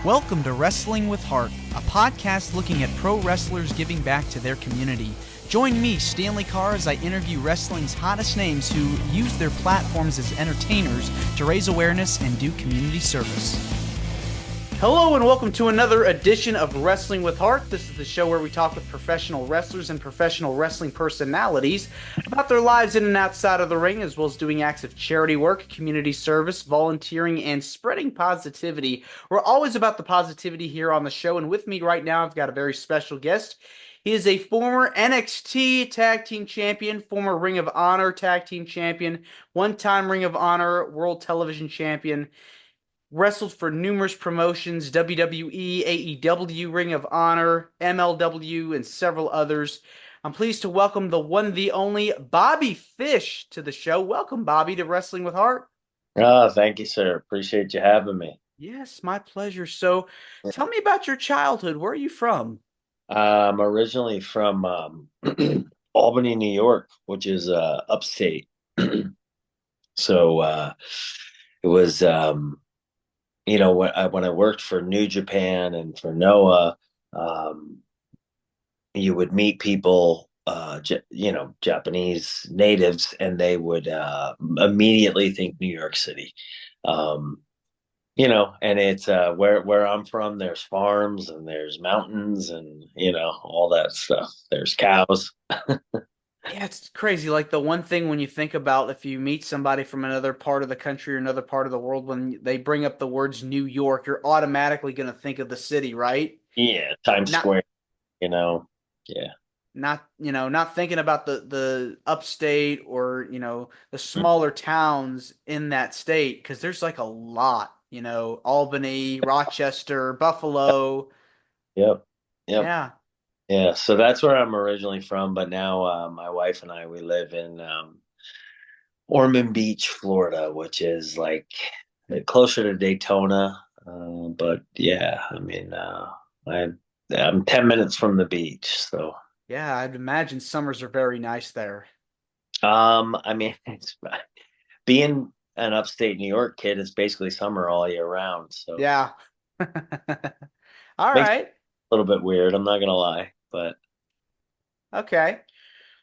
Welcome to Wrestling with Heart, a podcast looking at pro wrestlers giving back to their community. Join me, Stanley Carr, as I interview wrestling's hottest names who use their platforms as entertainers to raise awareness and do community service. Hello and welcome to another edition of Wrestling with Heart. This is the show where we talk with professional wrestlers and professional wrestling personalities about their lives in and outside of the ring, as well as doing acts of charity work, community service, volunteering, and spreading positivity. We're always about the positivity here on the show, and with me right now, I've got a very special guest. He is a former NXT Tag Team Champion, former Ring of Honor Tag Team Champion, one-time Ring of Honor World Television Champion, wrestled for numerous promotions, WWE, AEW, Ring of Honor, MLW, and several others. I'm pleased to welcome the one, the only, Bobby Fish to the show. Welcome, Bobby, to Wrestling with Heart. Thank you, sir. Appreciate you having me. Yes, my pleasure. So tell me about your childhood. Where are you from? I'm originally from Albany, New York, which is upstate. So it was, when I worked for New Japan and for Noah, um, you would meet people, Japanese natives, and they would immediately think New York City. Um, and it's where I'm from, there's farms and there's mountains and all that stuff. There's cows. Yeah, it's crazy. Like the one thing when you think about if you meet somebody from another part of the country or another part of the world, when they bring up the words New York, you're automatically going to think of the city, right? Yeah, Times Not Square. Yeah. not thinking about the upstate or the smaller towns in that state, because there's like a lot, Albany, Rochester, Buffalo. Yep. Yep. Yeah. Yeah. So that's where I'm originally from, but now my wife and I, we live in Ormond Beach, Florida, which is like closer to Daytona. But yeah, I mean, I'm 10 minutes from the beach, so. Yeah, I'd imagine summers are very nice there. I mean, it's being an upstate New York kid, it's basically summer all year round. So Yeah. All makes it right. a little bit weird. I'm not gonna lie, but Okay.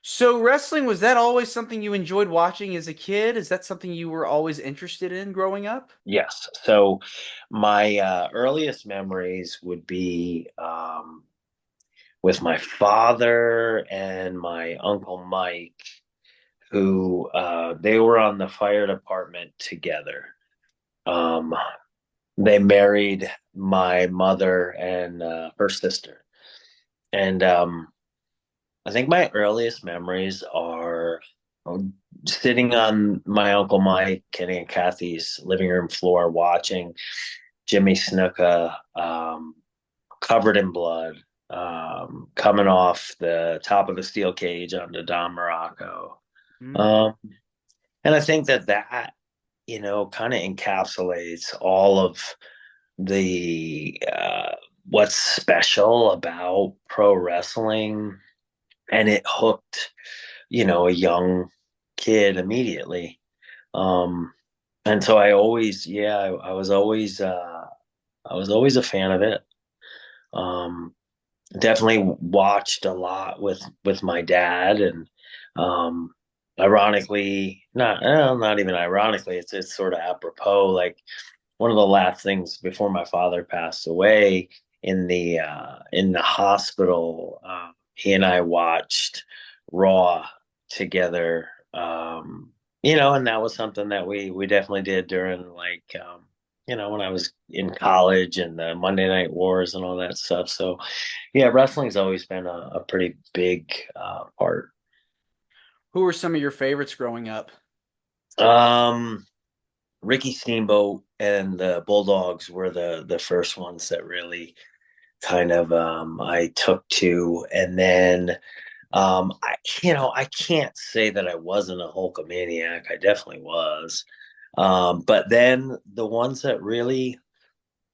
So wrestling, was that always something you enjoyed watching as a kid? Is that something you were always interested in growing up? yes. So my earliest memories would be with my father and my uncle Mike, who they were on the fire department together. Um, they married my mother and her sister. And I think my earliest memories are sitting on my Uncle Mike and Aunt Kathy's living room floor watching Jimmy Snuka, covered in blood, coming off the top of the steel cage onto Don Morocco. Mm. Um, and I think that kind of encapsulates all of the what's special about pro wrestling, and it hooked a young kid immediately. And so I always, I was always a fan of it. Um, Definitely watched a lot with my dad, and um, ironically, not even ironically, it's sort of apropos. Like one of the last things before my father passed away in the hospital, he and I watched Raw together. And that was something that we definitely did during when I was in college and the Monday Night Wars and all that stuff. So yeah, wrestling's always been a pretty big part. Who were some of your favorites growing up? Um, Ricky Steamboat and the Bulldogs were the first ones that really kind of I took to, and then I can't say that I wasn't a Hulkamaniac. I definitely was. But then the ones that really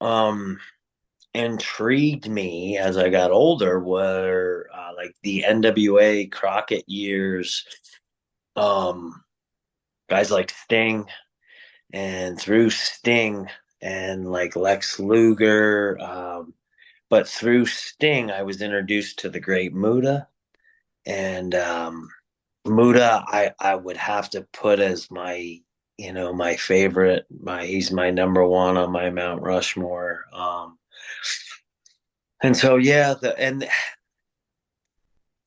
um intrigued me as I got older were like the NWA Crockett years, um guys like Sting, and through Sting and like Lex Luger. But through Sting, I was introduced to the great Muda, and Muda, I would have to put as my, my favorite. He's my number one on my Mount Rushmore. And so yeah, and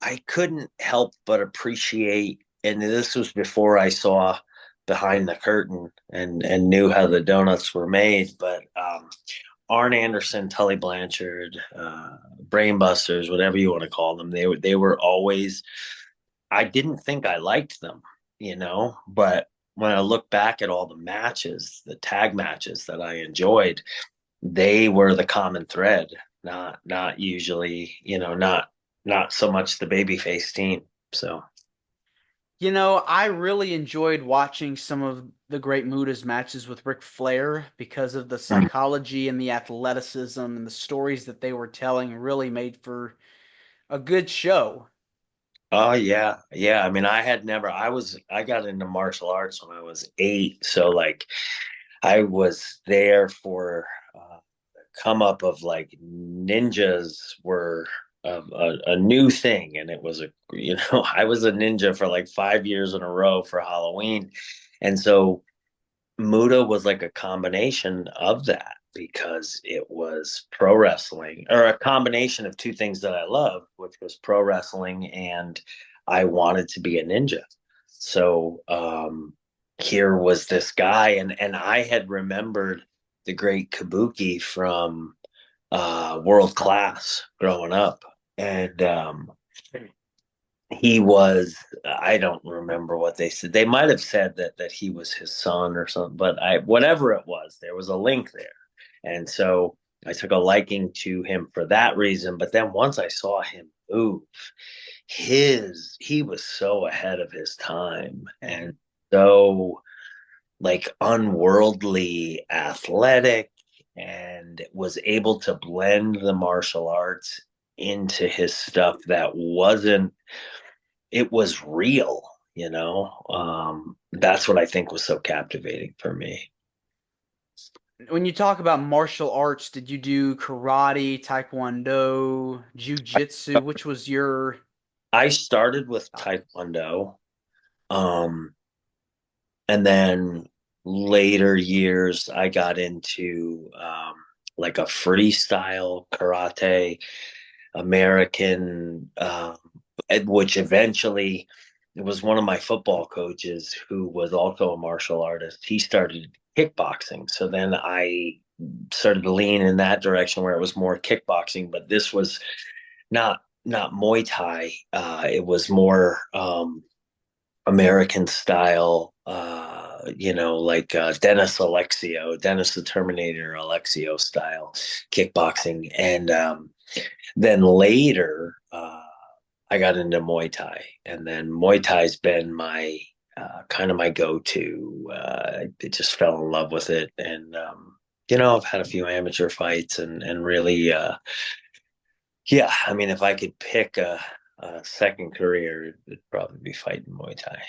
I couldn't help but appreciate, and this was before I saw Behind the Curtain and knew how the donuts were made, but Arn Anderson, Tully Blanchard, Brainbusters, whatever you want to call them, they were always. I didn't think I liked them, but when I look back at all the matches, the tag matches that I enjoyed, they were the common thread, not usually, not so much the babyface team. So, I really enjoyed watching some of the Great Muda's matches with Ric Flair because of the psychology and the athleticism and the stories that they were telling really made for a good show. oh yeah, yeah. I mean, I got into martial arts when I was 8, so like I was there for come up of like ninjas were a new thing, and it was I was a ninja for like 5 years in a row for Halloween, and so Muda was like a combination of that because it was pro wrestling, or a combination of two things that I love, which was pro wrestling and I wanted to be a ninja. So here was this guy, and I had remembered the great Kabuki from World Class growing up, and he was, I don't remember what they said. They might have said that he was his son or something, but I whatever it was, there was a link there. And so I took a liking to him for that reason. But then once I saw him move, he was so ahead of his time and so like unworldly athletic, and was able to blend the martial arts into his stuff that wasn't, it was real, that's what I think was so captivating for me. When you talk about martial arts, did you do karate, taekwondo, jujitsu? Which was your I started with style? taekwondo, um and then later years I got into like a freestyle karate, American, which eventually, it was one of my football coaches who was also a martial artist. He started kickboxing. So then I started to lean in that direction where it was more kickboxing, but this was not Muay Thai. It was more American style, like Dennis the Terminator Alexio style kickboxing. And then later, I got into Muay Thai, and then Muay Thai's been my kind of my go-to. I just fell in love with it, and I've had a few amateur fights, and really, yeah. I mean, if I could pick a second career, it'd probably be fighting Muay Thai.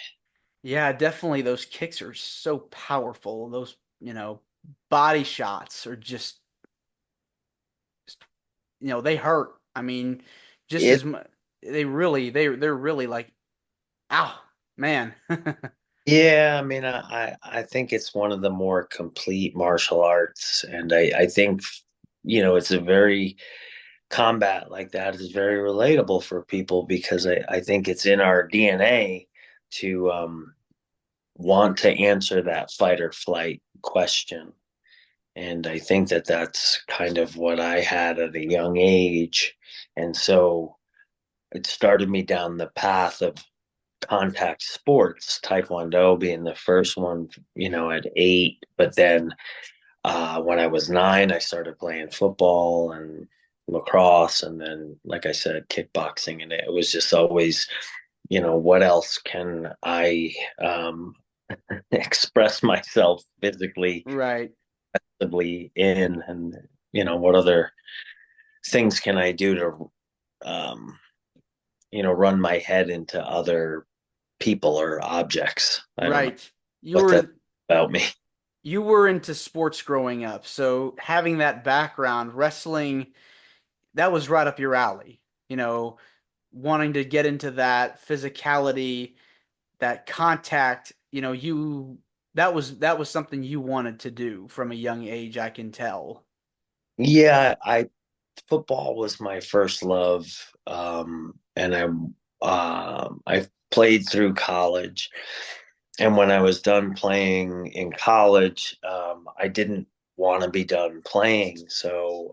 Yeah, definitely those kicks are so powerful. Those, body shots are just, they hurt. I mean, just It as much they're really like, ow, man. Yeah, I mean, I think it's one of the more complete martial arts, and I think, it's a very, combat like that is very relatable for people because I think it's in our DNA to want to answer that fight or flight question. And I think that that's kind of what I had at a young age. And so it started me down the path of contact sports, Taekwondo being the first one, at 8. But then when I was 9, I started playing football and lacrosse. And then, like I said, kickboxing. And it was just always, what else can I express myself physically Right. in? And, what other things can I do to, run my head into other people or objects? I don't know Right. You what that's were about me. you were into sports growing up, so having that background, wrestling, that was right up your alley. You know, wanting to get into that physicality, that contact, that was something you wanted to do from a young age, I can tell. Yeah, I football was my first love, and I played through college. And when I was done playing in college, I didn't want to be done playing. So,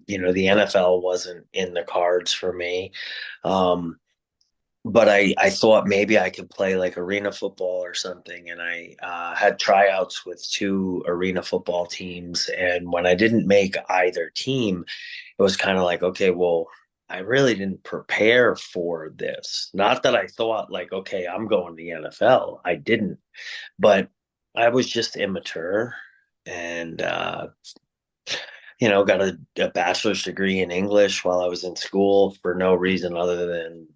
the NFL wasn't in the cards for me. Um, but I thought maybe I could play like arena football or something. And I had tryouts with two arena football teams. And when I didn't make either team, it was kind of like, okay, well, I really didn't prepare for this. Not that I thought like, okay, I'm going to the NFL. I didn't, but I was just immature and, got a bachelor's degree in English while I was in school for no reason other than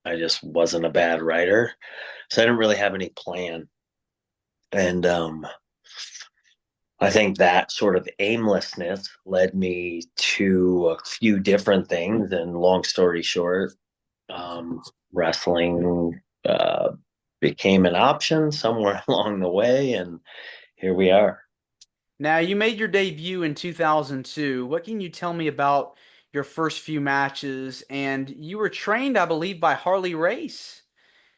I just wasn't a bad writer. So I didn't really have any plan. And I think that sort of aimlessness led me to a few different things. And long story short, um, wrestling became an option somewhere along the way. And here we are. Now, you made your debut in 2002. What can you tell me about your first few matches? And you were trained, I believe, by Harley Race,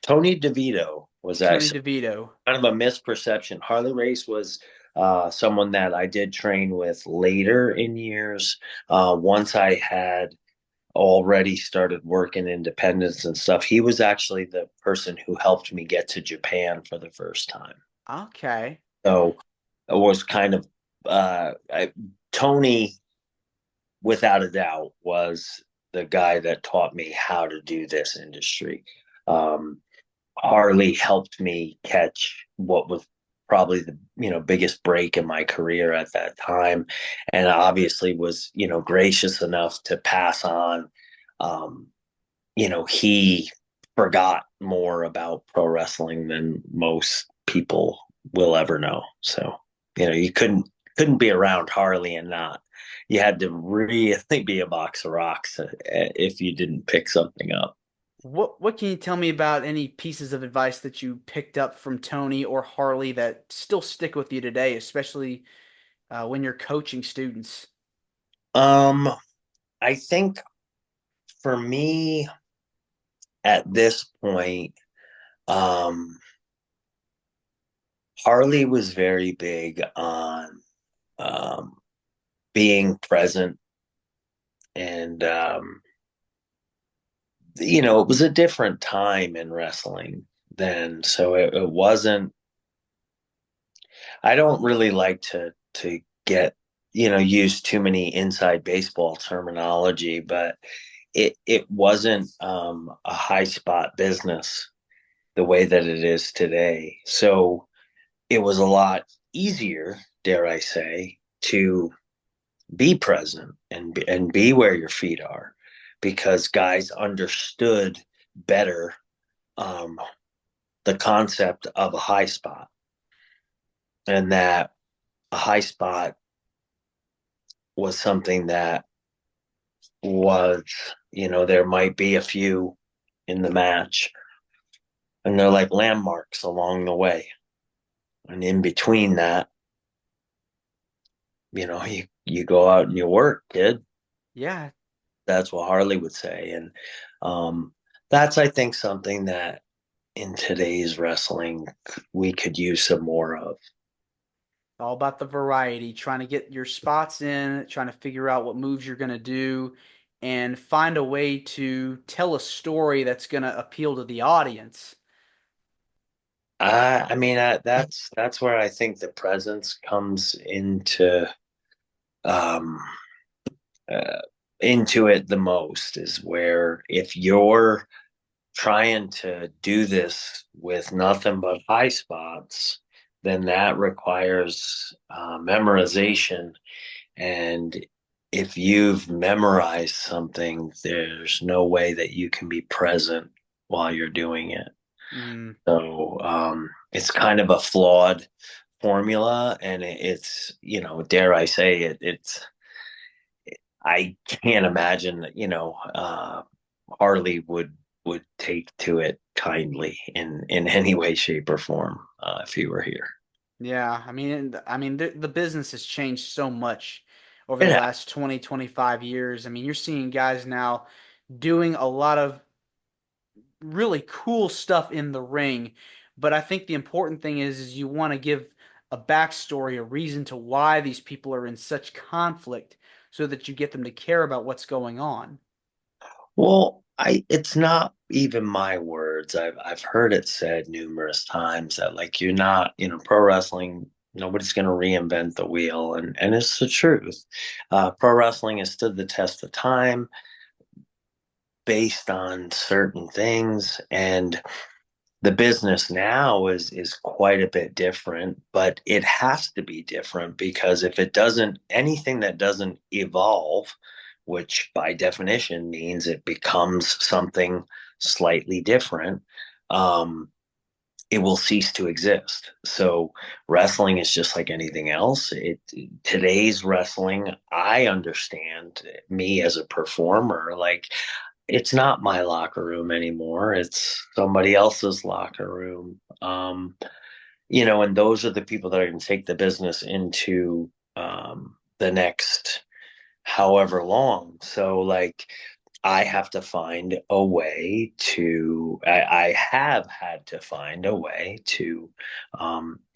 Tony DeVito was Tony actually DeVito. kind of a misperception. Harley Race was someone that I did train with later in years. Once I had already started working independence and stuff, he was actually the person who helped me get to Japan for the first time. Okay. So it was kind of Tony, without a doubt, was the guy that taught me how to do this industry. Um, Harley helped me catch what was probably the biggest break in my career at that time, and obviously was gracious enough to pass on. Um, he forgot more about pro wrestling than most people will ever know. So you couldn't be around Harley and not. You had to really be a box of rocks if you didn't pick something up. What can you tell me about any pieces of advice that you picked up from Tony or Harley that still stick with you today, especially when you're coaching students? Um, I think for me at this point, um, Harley was very big on um, being present, and it was a different time in wrestling then, so it wasn't. I don't really like to get use too many inside baseball terminology, but it wasn't a high spot business the way that it is today. So it was a lot easier, dare I say, to be present and be where your feet are, because guys understood better um, the concept of a high spot, and that a high spot was something that was, there might be a few in the match, and they're like landmarks along the way. And in between that, you go out and you work, kid. Yeah, That's what Harley would say. And um, that's, I think, something that in today's wrestling we could use some more of. all about the variety, trying to get your spots in, trying to figure out what moves you're going to do, and find a way to tell a story that's going to appeal to the audience. I mean, that's where I think the presence comes um, uh, into it the most, is where if you're trying to do this with nothing but high spots, then that requires memorization. And if you've memorized something, there's no way that you can be present while you're doing it. Mm, So it's kind of a flawed formula, and it's, dare I say it, I can't imagine that, Harley would take to it kindly in any way, shape, or form, if he were here. Yeah, the business has changed so much over the Yeah. last 20, 25 years. I mean, you're seeing guys now doing a lot of really cool stuff in the ring, but I think the important thing is you want to give a backstory, a reason to why these people are in such conflict so that you get them to care about what's going on. Well, it's not even my words. I've heard it said numerous times that, like, you're not, pro wrestling, nobody's going to reinvent the wheel, and it's the truth. Pro wrestling has stood the test of time based on certain things, and the business now is quite a bit different, but it has to be different because if it doesn't, anything that doesn't evolve, which by definition means it becomes something slightly different, um, it will cease to exist. So wrestling is just like anything else. Today's wrestling, I understand me as a performer, like, it's not my locker room anymore. It's somebody else's locker room. And those are the people that are going to take the business into the next however long. So, like, I have to find a way to, I have had to find a way to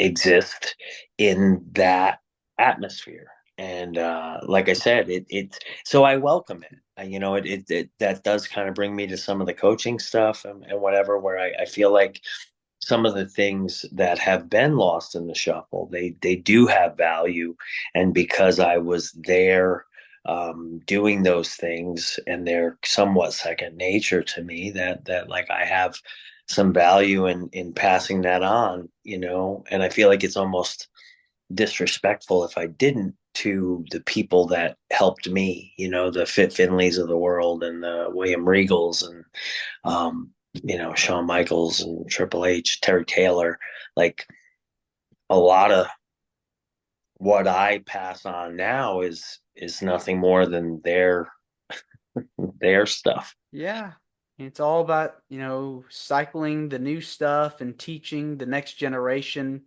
exist in that atmosphere. And like I said, so I welcome it. That does kind of bring me to some of the coaching stuff and whatever, where I feel like some of the things that have been lost in the shuffle, they do have value, and because I was there doing those things, and they're somewhat second nature to me, that like I have some value in passing that on, and I feel like it's almost disrespectful if I didn't, to the people that helped me, the Fit Finleys of the world and the William Regals and Shawn Michaels and Triple H, Terry Taylor. Like, a lot of what I pass on now is nothing more than their stuff. Yeah. It's all about, cycling the new stuff and teaching the next generation.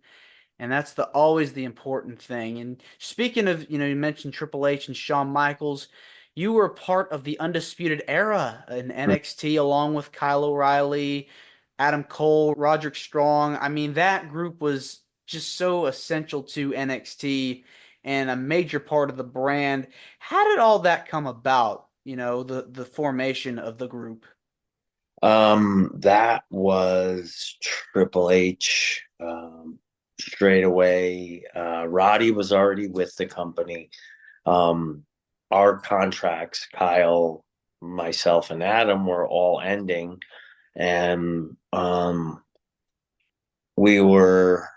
And that's the always the important thing. And speaking of, you mentioned Triple H and Shawn Michaels, you were part of the Undisputed Era in NXT along with Kyle O'Reilly, Adam Cole, Roderick Strong. I mean, that group was just so essential to NXT and a major part of the brand. How did all that come about? The formation of the group. That was Triple H. Straight away. Roddy was already with the company. Um, our contracts, Kyle, myself, and Adam, were all ending, and we were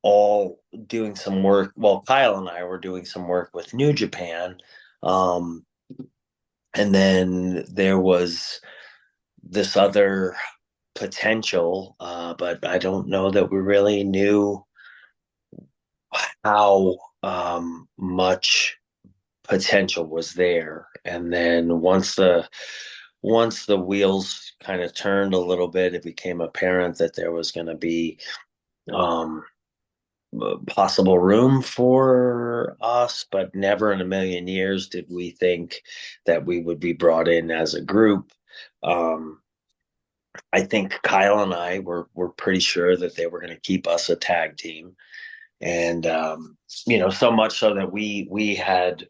all doing some work. Well, Kyle and I were doing some work with New Japan, um, and then there was this other potential, but I don't know that we really knew how much potential was there. And then once the wheels kind of turned a little bit, it became apparent that there was going to be um, possible room for us, but never in a million years did we think that we would be brought in as a group. Um, I think Kyle and I were pretty sure that they were going to keep us a tag team, and so much so that we had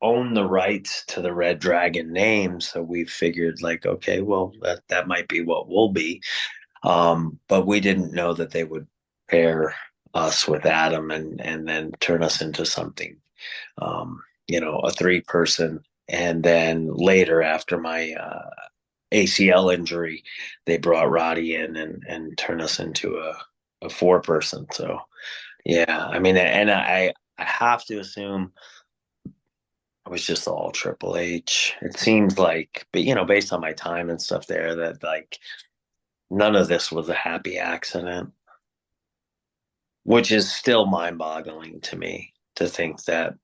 owned the rights to the Red Dragon name, so we figured, like, okay, well, that might be what we'll be. But we didn't know that they would pair us with Adam and then turn us into something, a three-person. And then later, after my ACL injury, they brought Roddy in and turned us into a four-person. So yeah, I mean, and I have to assume it was just all Triple H. It seems like, but based on my time and stuff there, that, like, none of this was a happy accident. which is still mind-boggling to me to think that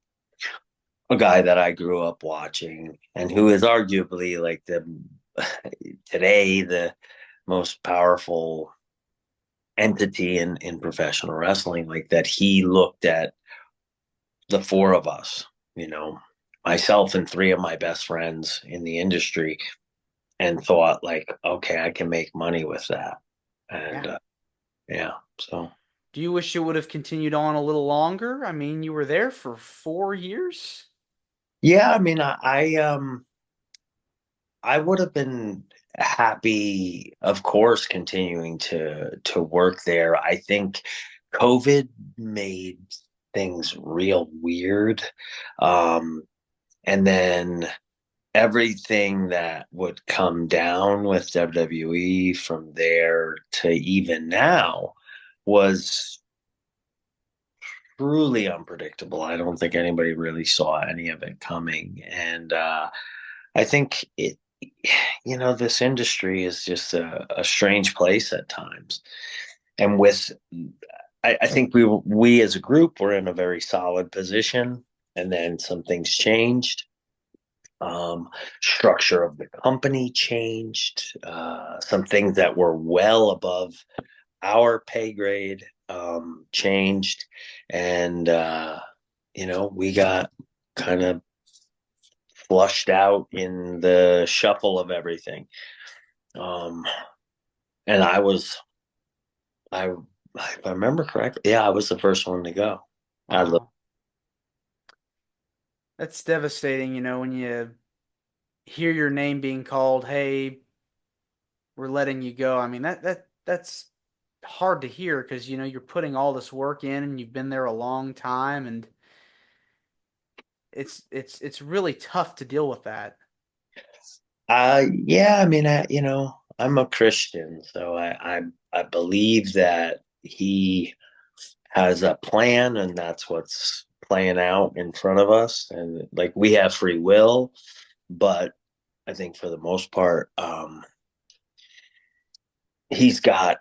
a guy that I grew up watching and who is arguably like the today the most powerful entity in professional wrestling, like that he looked at the four of us, you know, myself and three of my best friends in the industry, and thought like, okay, I can make money with that. And Yeah. yeah, so Do you wish it would have continued on a little longer? I mean, you were there for 4 years. yeah, I mean, I would have been happy, of course, continuing to work there. I think COVID made things real weird. Um, and then everything that would come down with WWE from there to even now was truly unpredictable. I don't think anybody really saw any of it coming. And I think this industry is just a strange place at times. And I think we as a group were in a very solid position, and then some things changed. Structure of the company changed. Some things that were well above our pay grade changed, and we got kind of flushed out in the shuffle of everything. Um, and I, if I remember correctly, yeah, I was the first one to go. I Wow. That's devastating, when you hear your name being called, "Hey, we're letting you go." I mean, that's hard to hear because you're putting all this work in and you've been there a long time, and it's really tough to deal with that. yeah, I mean, I'm a Christian, so I believe that he has a plan, and that's what's playing out in front of us. And like we have free will, but I think for the most part, he's got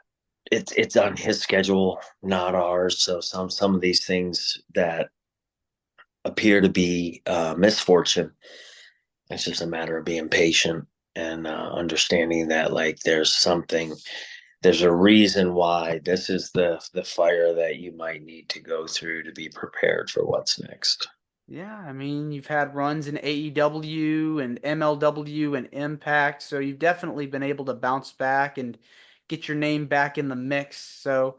it's on his schedule, not ours. So some of these things that appear to be misfortune, it's just a matter of being patient and understanding that like there's a reason why this is the fire that you might need to go through to be prepared for what's next. Yeah, I mean, you've had runs in AEW and MLW and Impact, so you've definitely been able to bounce back and get your name back in the mix. So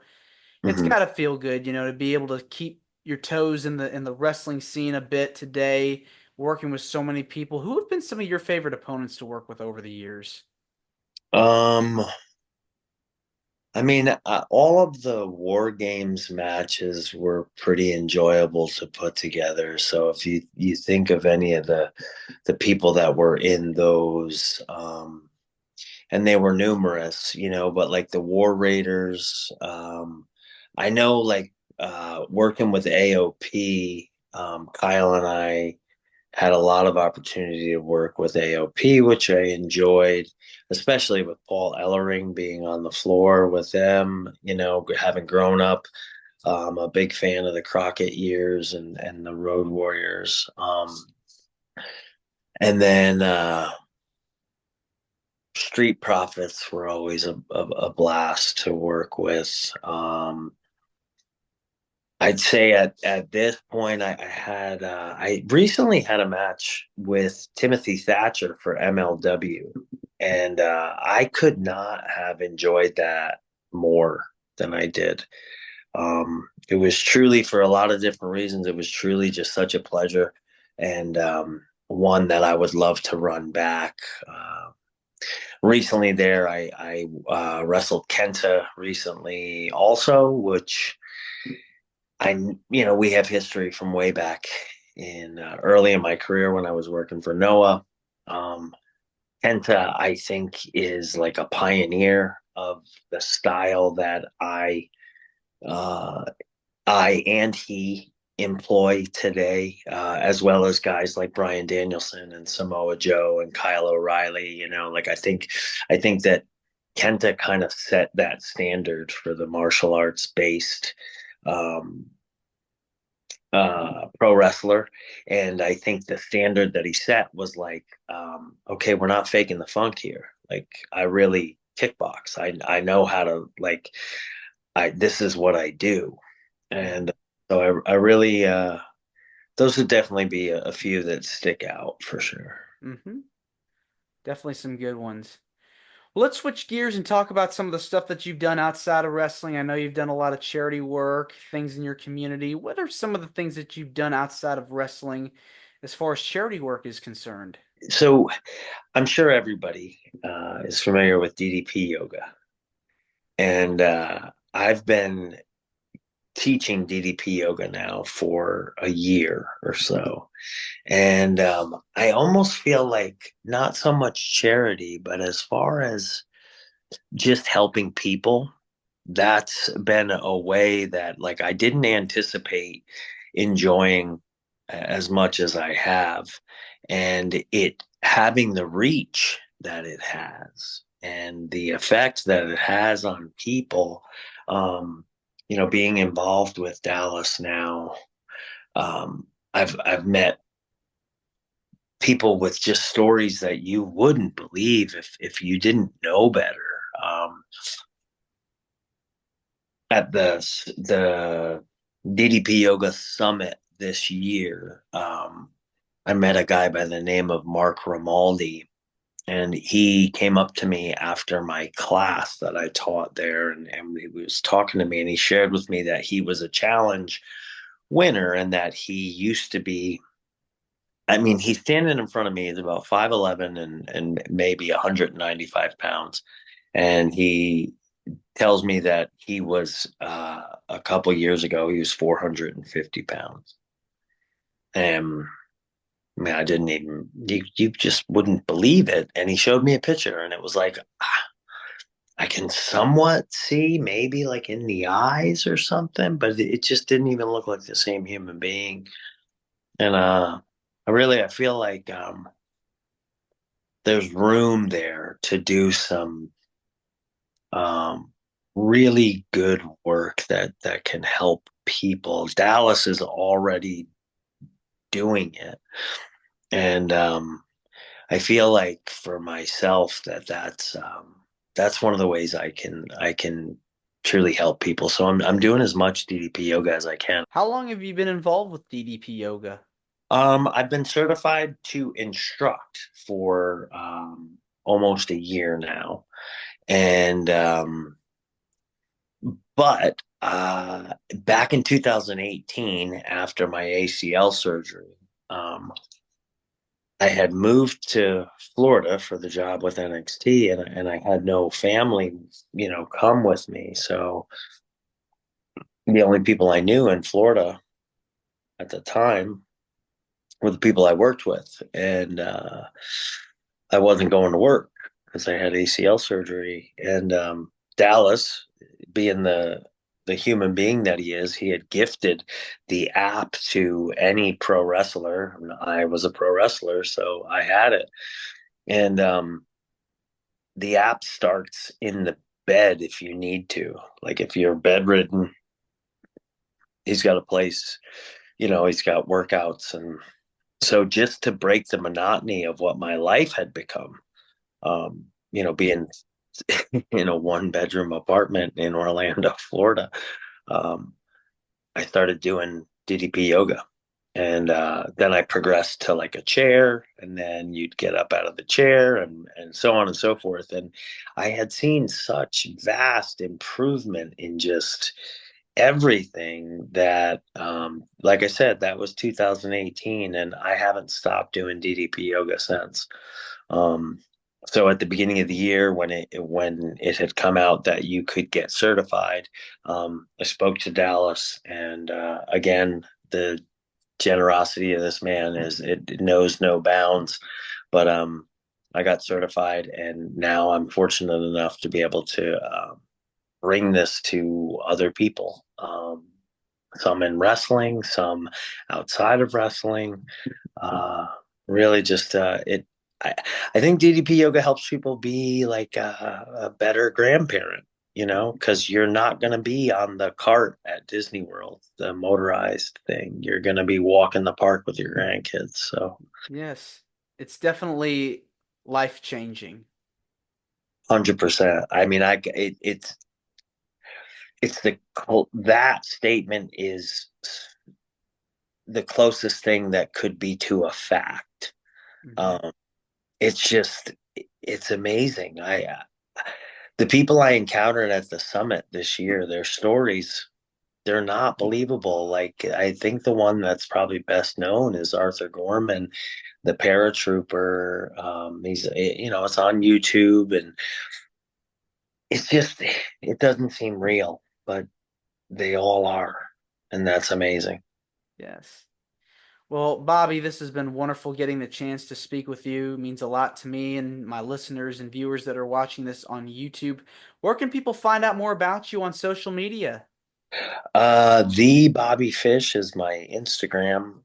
it's Mm-hmm. got to feel good, to be able to keep your toes in the wrestling scene a bit today, working with so many people. Who have been some of your favorite opponents to work with over the years? um I mean, all of the War Games matches were pretty enjoyable to put together. So if you think of any of the people that were in those, and they were numerous, but like the War Raiders, I know like working with AOP, Kyle and I had a lot of opportunity to work with AOP, which I enjoyed, especially with Paul Ellering being on the floor with them, having grown up. A big fan of the Crockett years and the Road Warriors. And then Street Profits were always a blast to work with. I'd say at this point, I recently had a match with Timothy Thatcher for MLW, and I could not have enjoyed that more than I did. It was truly, for a lot of different reasons, it was truly just such a pleasure, and one that I would love to run back. Recently, there I wrestled Kenta recently also, which we have history from way back in early in my career when I was working for Noah. Um, Kenta, I think, is like a pioneer of the style that uh, I and he employ today, as well as guys like Brian Danielson and Samoa Joe and Kyle O'Reilly. Like I think that Kenta kind of set that standard for the martial arts based um, pro wrestler, and I think the standard that he set was like, okay, we're not faking the funk here. Like, I really kickbox. I know how to, like, I this is what I do, Mm-hmm. and so I really those would definitely be a few that stick out for sure. Mm-hmm. Definitely some good ones. Well, let's switch gears and talk about some of the stuff that you've done outside of wrestling. I know you've done a lot of charity work, things in your community. What are some of the things that you've done outside of wrestling as far as charity work is concerned? So I'm sure everybody is familiar with DDP Yoga, and I've been teaching DDP Yoga now for a year or so. And I almost feel like not so much charity, but as far as just helping people, that's been a way that, like, I didn't anticipate enjoying as much as I have, and it having the reach that it has and the effect that it has on people. um Being involved with Dallas now, I've met people with just stories that you wouldn't believe if you didn't know better. um at the DDP Yoga Summit this year, I met a guy by the name of Mark Romaldi, and he came up to me after my class that I taught there, and he was talking to me, and he shared with me that he was a challenge winner, and that he used to be. I mean, he's standing in front of me. He's about 5'11" and maybe 195 pounds, and he tells me that he was a couple years ago he was 450 pounds. And I mean, I didn't even you just wouldn't believe it. And he showed me a picture, and it was like, I can somewhat see maybe like in the eyes or something, but it just didn't even look like the same human being. And I feel like there's room there to do some um, really good work that can help people. Dallas is already doing it, and I feel like for myself that's one of the ways I can truly help people. So I'm doing as much DDP yoga as I can. How long have you been involved with DDP Yoga? I've been certified to instruct for almost a year now, and but back in 2018, after my ACL surgery, I had moved to Florida for the job with NXT, and I had no family, come with me. So the only people I knew in Florida at the time were the people I worked with, and I wasn't going to work because I had ACL surgery. And Dallas, being the human being that he is, he had gifted the app to any pro wrestler. I was a pro wrestler, so I had it. And the app starts in the bed if you need to. Like, if you're bedridden, he's got a place, he's got workouts. And so, just to break the monotony of what my life had become, being in a one bedroom apartment in Orlando, Florida, um, I started doing DDP yoga. And then I progressed to like a chair, and then you'd get up out of the chair, and so on and so forth. And I had seen such vast improvement in just everything that, like I said, that was 2018, and I haven't stopped doing DDP yoga since. Um, so at the beginning of the year, when it had come out that you could get certified, I spoke to Dallas, and again, the generosity of this man it knows no bounds. But I got certified, and now I'm fortunate enough to be able to bring this to other people. Some in wrestling, some outside of wrestling. Uh, Really, just it. I, I think DDP yoga helps people be like a better grandparent. because you're not going to be on the cart at Disney World, the motorized thing. You're going to be walking the park with your grandkids. So Yes. It's definitely life-changing. 100%. I mean, it's that statement is the closest thing that could be to a fact. Hmm. Um, it's amazing. The people I encountered at the summit this year, their stories, they're not believable. Like, I think the one that's probably best known is Arthur Gorman, the paratrooper. It's on YouTube, and it's just, it doesn't seem real, but they all are. And that's amazing. Yes. Well, Bobby, this has been wonderful getting the chance to speak with you. It means a lot to me and my listeners and viewers that are watching this on YouTube. Where can people find out more about you on social media? The Bobby Fish is my Instagram.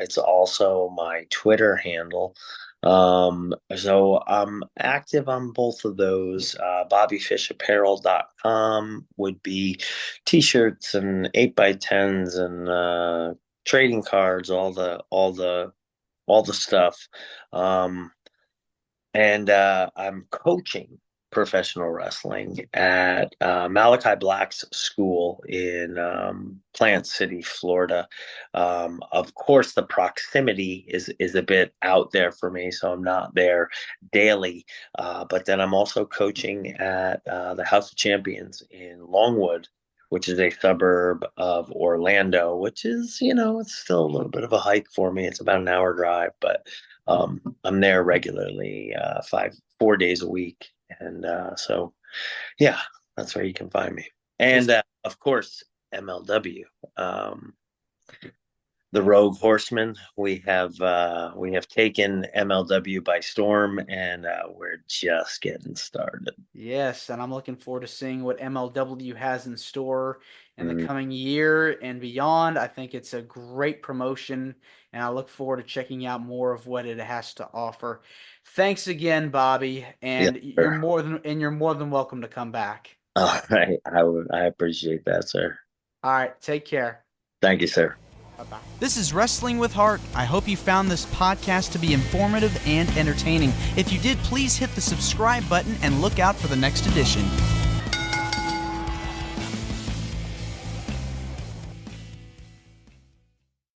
It's also my Twitter handle. So I'm active on both of those. BobbyFishApparel.com would be t-shirts and 8x10s and trading cards, all the stuff. Um, and I'm coaching professional wrestling at Malachi Black's school in Plant City, Florida. Of course, the proximity is a bit out there for me, so I'm not there daily. But then I'm also coaching at the House of Champions in Longwood, which is a suburb of Orlando, which is, it's still a little bit of a hike for me. It's about an hour drive, but I'm there regularly, 4 days a week. And so, yeah, that's where you can find me. This And of course, MLW, um, the Rogue Horsemen. We have taken MLW by storm, and we're just getting started. Yes, and I'm looking forward to seeing what MLW has in store in the Mm, coming year and beyond. I think it's a great promotion, and I look forward to checking out more of what it has to offer. Thanks again, Bobby, yes, and you're sir. more than welcome to come back. All right, I appreciate that, sir. All right, take care. Thank you, sir. Bye-bye. This is Wrestling with Heart. I hope you found this podcast to be informative and entertaining. If you did, please hit the subscribe button and look out for the next edition.